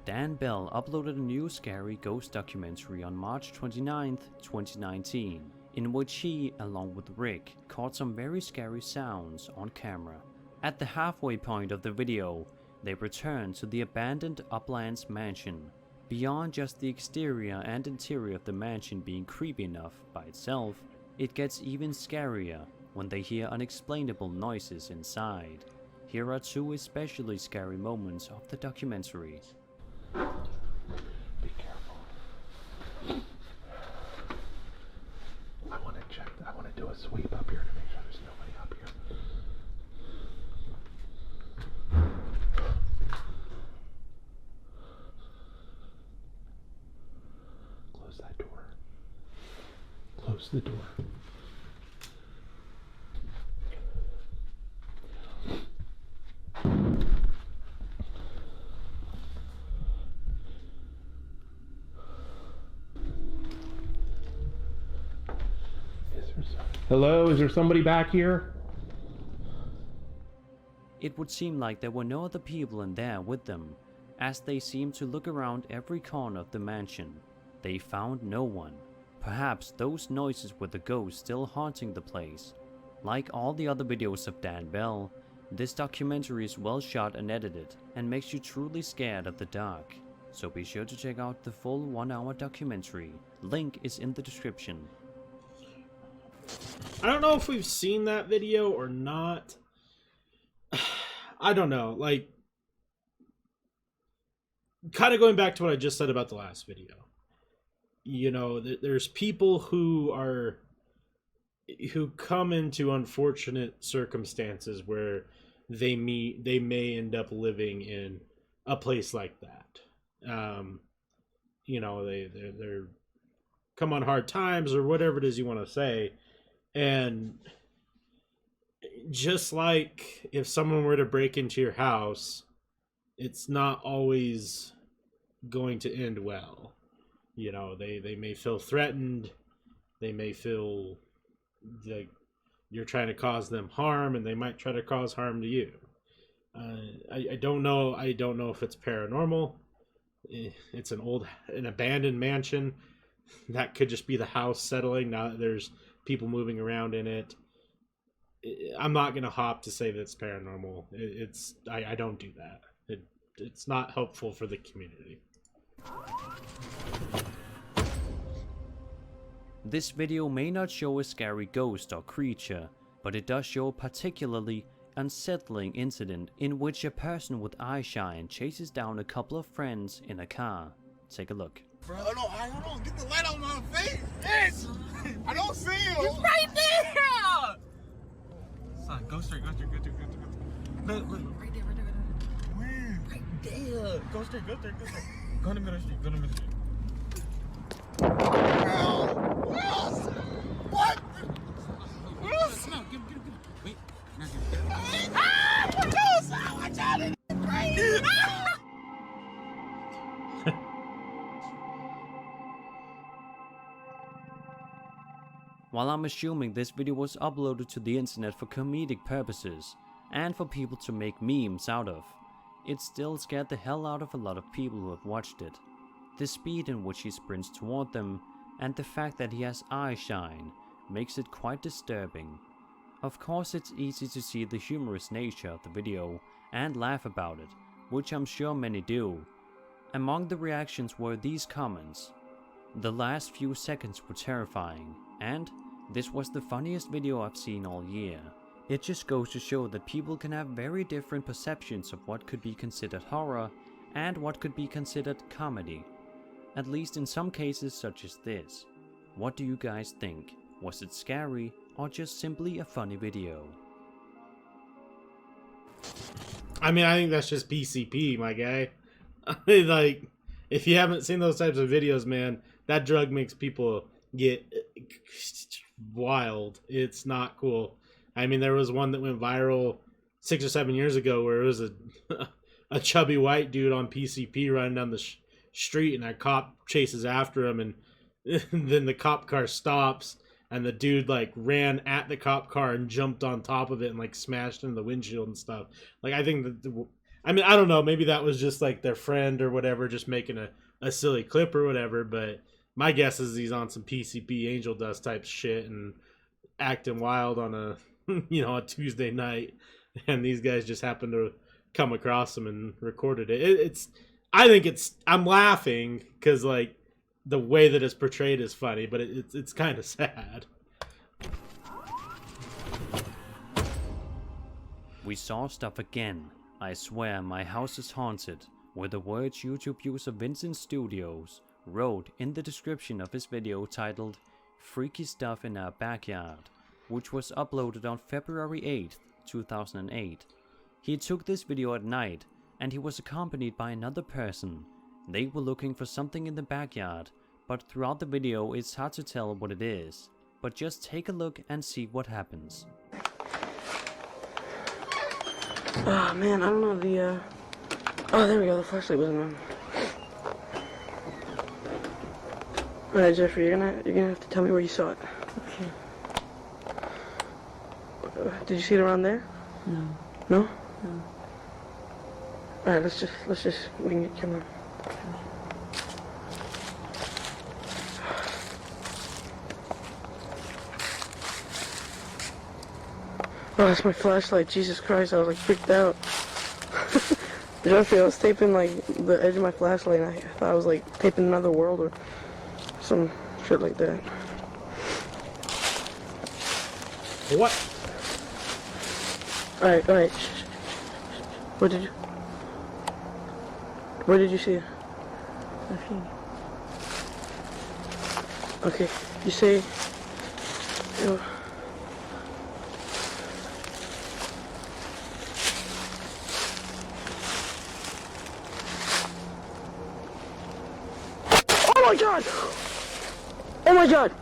[SPEAKER 2] Dan Bell uploaded a new scary ghost documentary on March 29th, 2019, in which he, along with Rick, caught some very scary sounds on camera. At the halfway point of the video, they return to the abandoned Uplands mansion. Beyond just the exterior and interior of the mansion being creepy enough by itself, it gets even scarier when they hear unexplainable noises inside. Here are two especially scary moments of the documentary.
[SPEAKER 12] Be careful. I want to check. I want to do a sweep up here to make sure there's nobody up here. Close that door. Close the door. Hello, is there somebody back here?
[SPEAKER 2] It would seem like there were no other people in there with them, as they seemed to look around every corner of the mansion. They found no one. Perhaps those noises were the ghosts still haunting the place. Like all the other videos of Dan Bell, this documentary is well shot and edited, and makes you truly scared of the dark. So be sure to check out the full 1-hour documentary. Link is in the description.
[SPEAKER 1] I don't know if we've seen that video or not. I don't know. Like, kind of going back to what I just said about the last video. There's people who come into unfortunate circumstances where they may end up living in a place like that. They're come on hard times or whatever it is you want to say. And just like if someone were to break into your house, it's not always going to end well. They may feel threatened. They may feel like you're trying to cause them harm, and they might try to cause harm to you. I don't know. I don't know if it's paranormal. It's an abandoned mansion. That could just be the house settling now that there's people moving around in it. I'm not gonna hop to say that it's paranormal. I don't do that. It's not helpful for the community.
[SPEAKER 2] This video may not show a scary ghost or creature, but it does show a particularly unsettling incident in which a person with eyeshine chases down a couple of friends in a car. Take a look.
[SPEAKER 9] Bro, hold on, get the light on my face. Yes. I don't see him. He's right there. Son, go straight. Look, right there. Where? Right there. Go straight. Go in the middle of the street. What? No, get him. Wait. What else? Watch out in the brain.
[SPEAKER 2] While I'm assuming this video was uploaded to the internet for comedic purposes, and for people to make memes out of, it still scared the hell out of a lot of people who have watched it. The speed in which he sprints toward them and the fact that he has eye shine makes it quite disturbing. Of course, it's easy to see the humorous nature of the video and laugh about it, which I'm sure many do. Among the reactions were these comments: "The last few seconds were terrifying," and "This was the funniest video I've seen all year." It just goes to show that people can have very different perceptions of what could be considered horror and what could be considered comedy. At least in some cases such as this. What do you guys think? Was it scary or just simply a funny video?
[SPEAKER 1] I mean, I think that's just PCP, my guy. Like, if you haven't seen those types of videos, man, that drug makes people get wild. It's not cool. I mean, there was one that went viral 6 or 7 years ago where it was a chubby white dude on PCP running down the street, and a cop chases after him, and then the cop car stops, and the dude like ran at the cop car and jumped on top of it and like smashed into the windshield and stuff. Like, I think that I mean, I don't know, maybe that was just like their friend or whatever, just making a silly clip or whatever, but my guess is he's on some PCP angel dust type shit and acting wild on a a Tuesday night, and these guys just happened to come across him and recorded it. I'm laughing because like the way that it's portrayed is funny, but it's kind of sad.
[SPEAKER 2] We saw stuff again. I swear my house is haunted, were the words YouTube user Vincent Studios wrote in the description of his video titled "Freaky Stuff in Our Backyard," which was uploaded on February 8th, 2008. He took this video at night, and he was accompanied by another person. They were looking for something in the backyard, but throughout the video it's hard to tell what it is. But just take a look and see what happens.
[SPEAKER 8] Oh man, I don't know the oh, there we go, the flashlight wasn't on. Alright, Jeffrey, you're gonna have to tell me where you saw it. Okay. Did you see it around there?
[SPEAKER 13] No.
[SPEAKER 8] No?
[SPEAKER 13] No.
[SPEAKER 8] Alright, let's just we can get camera. Oh, that's my flashlight. Jesus Christ, I was like freaked out. Jeffrey, I was taping like the edge of my flashlight, and I thought I was like taping another world or some shit like that.
[SPEAKER 1] What?
[SPEAKER 8] Alright. Where did you see it? Okay, you say... Oh my god! Oh my god!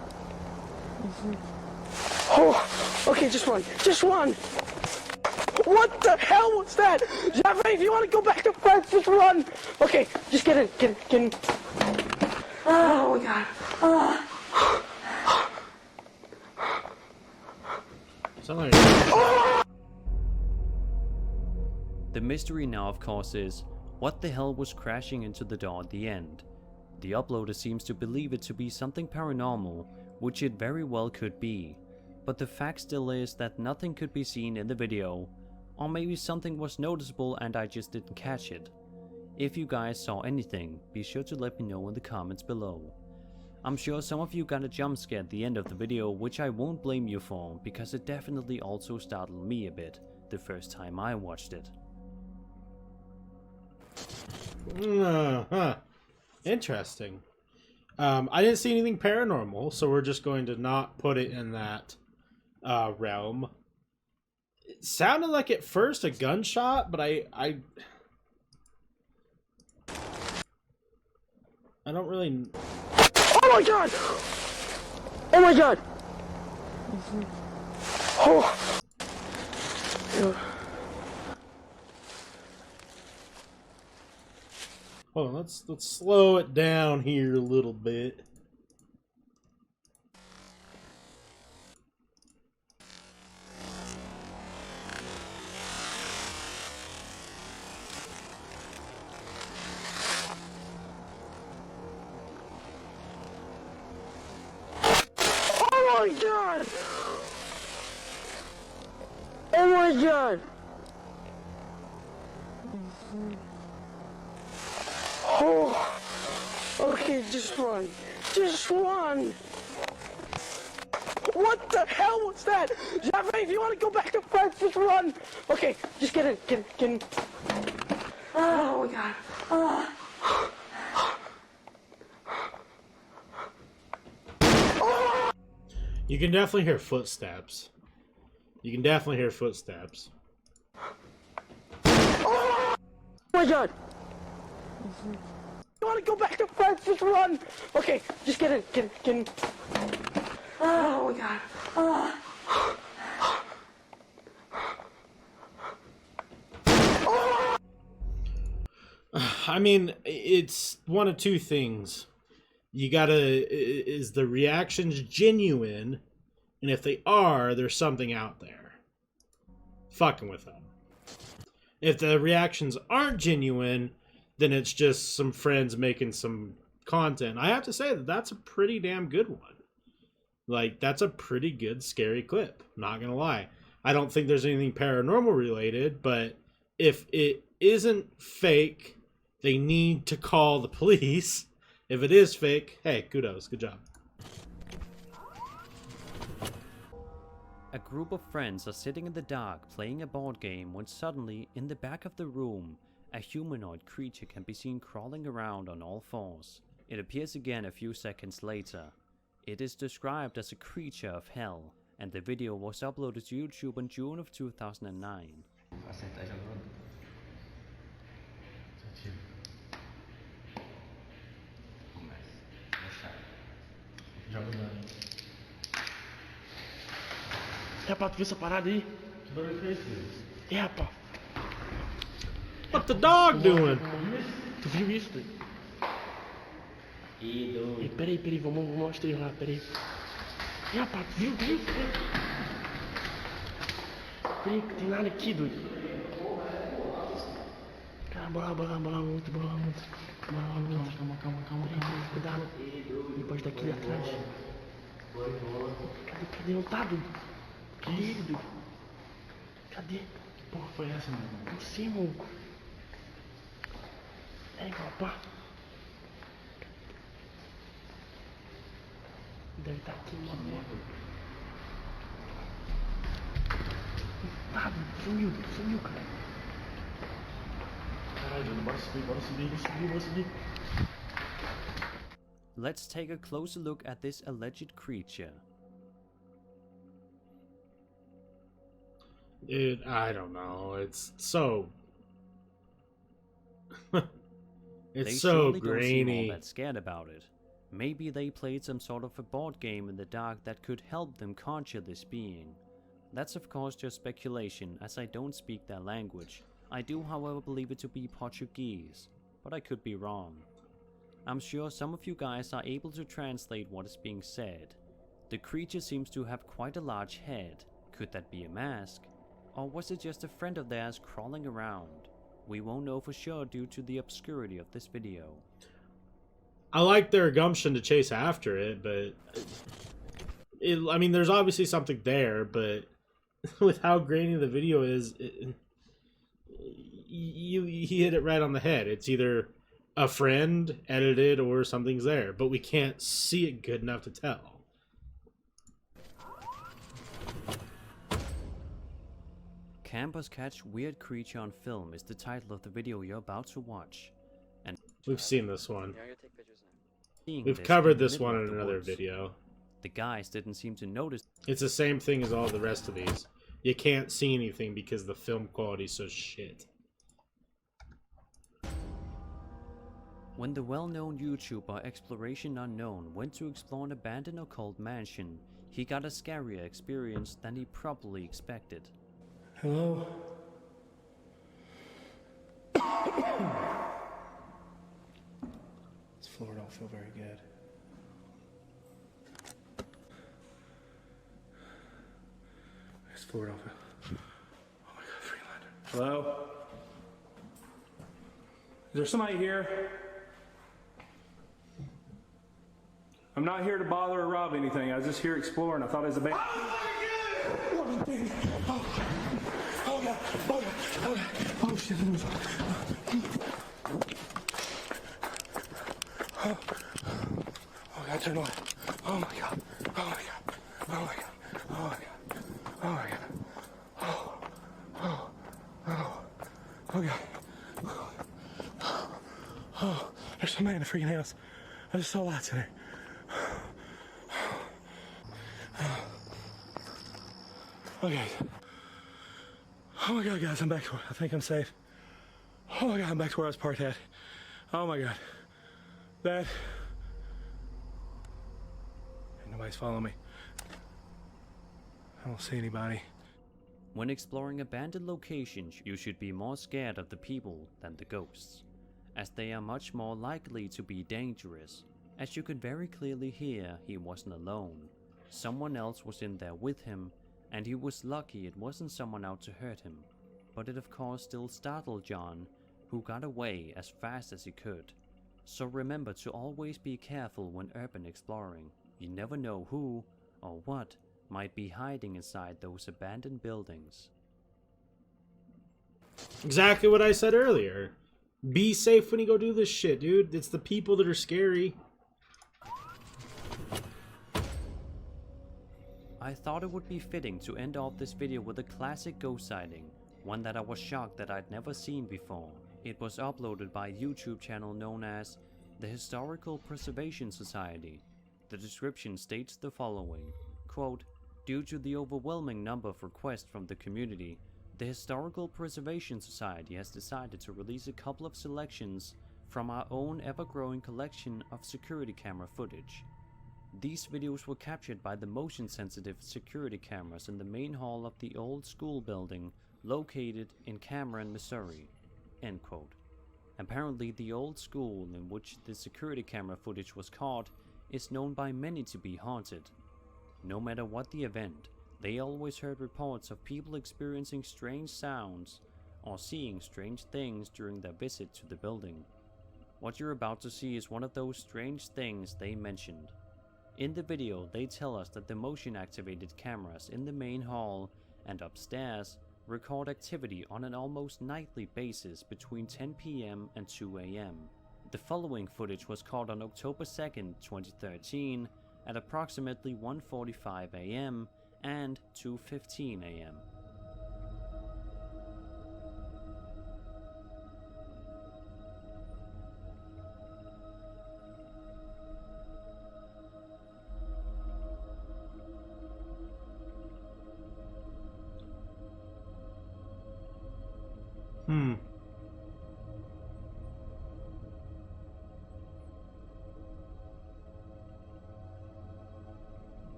[SPEAKER 8] Oh, okay, just one. What the hell was that? Jeffrey, if you want to go back to France, just run. Okay, just get in. Oh my god.
[SPEAKER 2] The mystery now, of course, is what the hell was crashing into the door at the end? The uploader seems to believe it to be something paranormal, which it very well could be, but the fact still is that nothing could be seen in the video, or maybe something was noticeable and I just didn't catch it. If you guys saw anything, be sure to let me know in the comments below. I'm sure some of you got a jump scare at the end of the video, which I won't blame you for, because it definitely also startled me a bit the first time I watched it.
[SPEAKER 1] Interesting. I didn't see anything paranormal, so we're just going to not put it in that realm. It sounded like at first a gunshot, but I don't really...
[SPEAKER 8] Oh my god! Oh my god! Oh!
[SPEAKER 1] Hold on, let's slow it down here a little bit.
[SPEAKER 8] God! Oh! Okay, just run. Just run! What the hell was that? Jeffrey, if you want to go back to France, just run! Okay, just get in, get in. Oh my God.
[SPEAKER 1] You can definitely hear footsteps. You can definitely hear footsteps.
[SPEAKER 8] Oh my God! You want to go back to France, just run! Okay, just get in, get in. Oh my God.
[SPEAKER 1] I mean, it's one of two things. You gotta, is the reactions genuine? And if they are, there's something out there fucking with them. If the reactions aren't genuine, then it's just some friends making some content. I have to say that that's a pretty damn good one. Like, that's a pretty good scary clip. Not gonna lie. I don't think there's anything paranormal related, but if it isn't fake, they need to call the police. If it is fake, hey, kudos, good job.
[SPEAKER 2] A group of friends are sitting in the dark playing a board game when suddenly, in the back of the room, a humanoid creature can be seen crawling around on all fours. It appears again a few seconds later. It is described as a creature of hell, and the video was uploaded to YouTube in June of 2009.
[SPEAKER 9] É, pá, tu viu essa parada aí? Que barulho foi esse? É, pá.
[SPEAKER 1] What the dog doing?
[SPEAKER 9] Tu viu isso, velho? Ei, peraí, vamos mostrar lá, peraí. É, pá, tu viu? Peraí, que tem nada aqui, doido. Cara, bola muito. Calma. Cuidado. Ele pode estar aqui atrás. Cadê? Não tá, doido? Cadê ele, doido? Cadê? Que porra foi essa, meu irmão? Não sei, irmão. É igual, pá. Deve estar aqui, mano. Tá, sumiu, cara. Caralho, bora subir.
[SPEAKER 2] Let's take a closer look at this alleged creature.
[SPEAKER 1] Dude, I don't know. It's so... it's
[SPEAKER 2] They
[SPEAKER 1] so
[SPEAKER 2] surely don't seem all
[SPEAKER 1] grainy.
[SPEAKER 2] that scared about it. Maybe they played some sort of a board game in the dark that could help them conjure this being. That's of course just speculation, as I don't speak their language. I do, however, believe it to be Portuguese, but I could be wrong. I'm sure some of you guys are able to translate what is being said. The creature seems to have quite a large head. Could that be a mask? Or was it just a friend of theirs crawling around? We won't know for sure due to the obscurity of this video.
[SPEAKER 1] I like their gumption to chase after it, but... I mean, there's obviously something there, but with how grainy the video is, you hit it right on the head. It's either a friend edited or something's there, but we can't see it good enough to tell.
[SPEAKER 2] Campers Catch Weird Creature on Film is the title of the video you're about to watch. And
[SPEAKER 1] we've seen this one.
[SPEAKER 2] seeing
[SPEAKER 1] We've
[SPEAKER 2] this
[SPEAKER 1] covered
[SPEAKER 2] in the
[SPEAKER 1] this
[SPEAKER 2] middle
[SPEAKER 1] one
[SPEAKER 2] of
[SPEAKER 1] in
[SPEAKER 2] the
[SPEAKER 1] another
[SPEAKER 2] woods.
[SPEAKER 1] video.
[SPEAKER 2] The guys didn't seem to notice.
[SPEAKER 1] It's the same thing as all the rest of these. You can't see anything because the film quality is so shit.
[SPEAKER 2] When the well-known YouTuber Exploration Unknown went to explore an abandoned occult mansion, he got a scarier experience than he probably expected.
[SPEAKER 9] Hello? This floor don't feel very good. This floor don't feel... Oh my God, Freeland. Hello? Is there somebody here? I'm not here to bother or rob anything. I was just here exploring. I thought it was a band. Oh, Oh shit. Oh God, turn away. Oh my God. Oh my God. Oh my God. Oh my God. Oh my God. Oh God. Oh, there's somebody in the freaking house. I just saw lights in there. Okay. Oh my God, guys, I'm back. I think I'm safe. Oh my God, I'm back to where I was parked at. Oh my God. That. Nobody's following me. I don't see anybody.
[SPEAKER 2] When exploring abandoned locations, you should be more scared of the people than the ghosts, as they are much more likely to be dangerous. As you could very clearly hear, he wasn't alone. Someone else was in there with him, and he was lucky it wasn't someone out to hurt him. But it of course still startled John, who got away as fast as he could. So remember to always be careful when urban exploring. You never know who or what might be hiding inside those abandoned buildings.
[SPEAKER 1] Exactly what I said earlier. Be safe when you go do this shit, dude. It's the people that are scary.
[SPEAKER 2] I thought it would be fitting to end off this video with a classic ghost sighting, one that I was shocked that I'd never seen before. It was uploaded by a YouTube channel known as the Historical Preservation Society. The description states the following, quote, "Due to the overwhelming number of requests from the community, the Historical Preservation Society has decided to release a couple of selections from our own ever-growing collection of security camera footage. These videos were captured by the motion-sensitive security cameras in the main hall of the old school building located in Cameron, Missouri." End quote. Apparently, the old school in which the security camera footage was caught is known by many to be haunted. No matter what the event, they always heard reports of people experiencing strange sounds or seeing strange things during their visit to the building. What you're about to see is one of those strange things they mentioned. In the video, they tell us that the motion-activated cameras in the main hall and upstairs record activity on an almost nightly basis between 10 p.m. and 2 a.m. The following footage was caught on October 2nd, 2013 at approximately 1:45 a.m. and 2:15 a.m.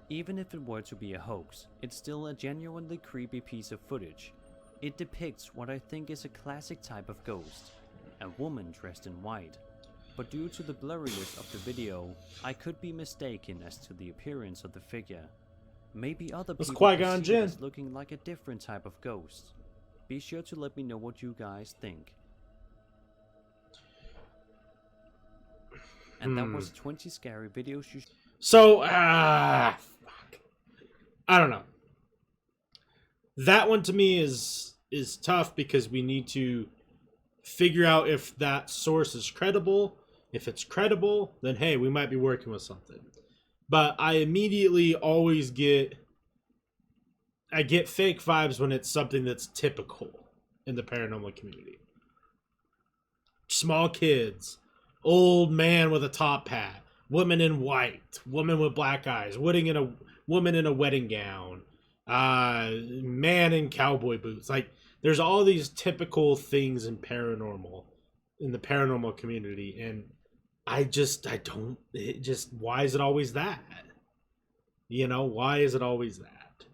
[SPEAKER 2] Even if it were to be a hoax, it's still a genuinely creepy piece of footage. It depicts what I think is a classic type of ghost, a woman dressed in white. But due to the blurriness of the video, I could be mistaken as to the appearance of the figure. Maybe other people could see it as looking like a different type of ghost. Be sure to let me know what you guys think. And that was 20 scary videos you
[SPEAKER 1] So, fuck. I don't know. That one to me is tough because we need to figure out if that source is credible. If it's credible, then hey, we might be working with something. But I immediately always get fake vibes when it's something that's typical in the paranormal community. Small kids, old man with a top hat, woman in white, woman with black eyes, woman in a wedding gown, man in cowboy boots. Like, there's all these typical things in the paranormal community, and why is it always that? You know, why is it always that?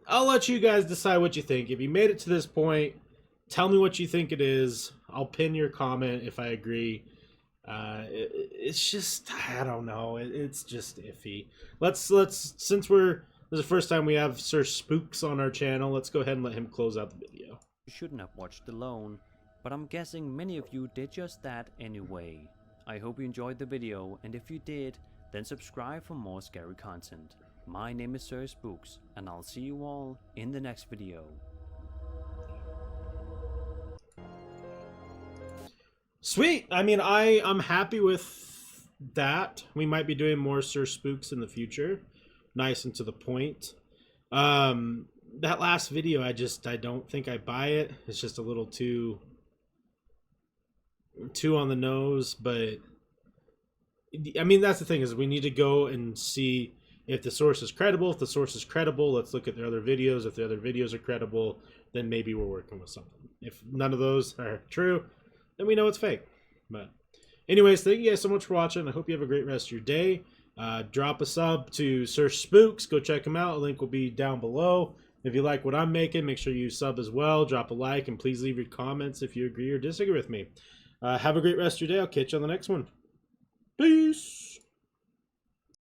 [SPEAKER 1] I'll let you guys decide what you think. If you made it to this point, tell me what you think it is. I'll pin your comment if I agree. It's just, I don't know. It's just iffy. Let's since this is the first time we have Sir Spooks on our channel, let's go ahead and let him close out the video.
[SPEAKER 2] You shouldn't have watched alone, but I'm guessing many of you did just that anyway. I hope you enjoyed the video, and if you did, then subscribe for more scary content. My name is Sir Spooks, and I'll see you all in the next video.
[SPEAKER 1] Sweet. I mean, I'm happy with that. We might be doing more Sir Spooks in the future. Nice and to the point. That last video, I don't think I buy it. It's just a little too on the nose, but I mean, that's the thing, is we need to go and see if the source is credible. If the source is credible, let's look at their other videos. If the other videos are credible, then maybe we're working with something. If none of those are true, then we know it's fake. But anyways, thank you guys so much for watching. I hope you have a great rest of your day. Drop a sub to Sir Spooks. Go check him out. A link will be down below. If you like what I'm making, make sure you sub as well. Drop a like, and please leave your comments if you agree or disagree with me. Have a great rest of your day. I'll catch you on the next one. Peace.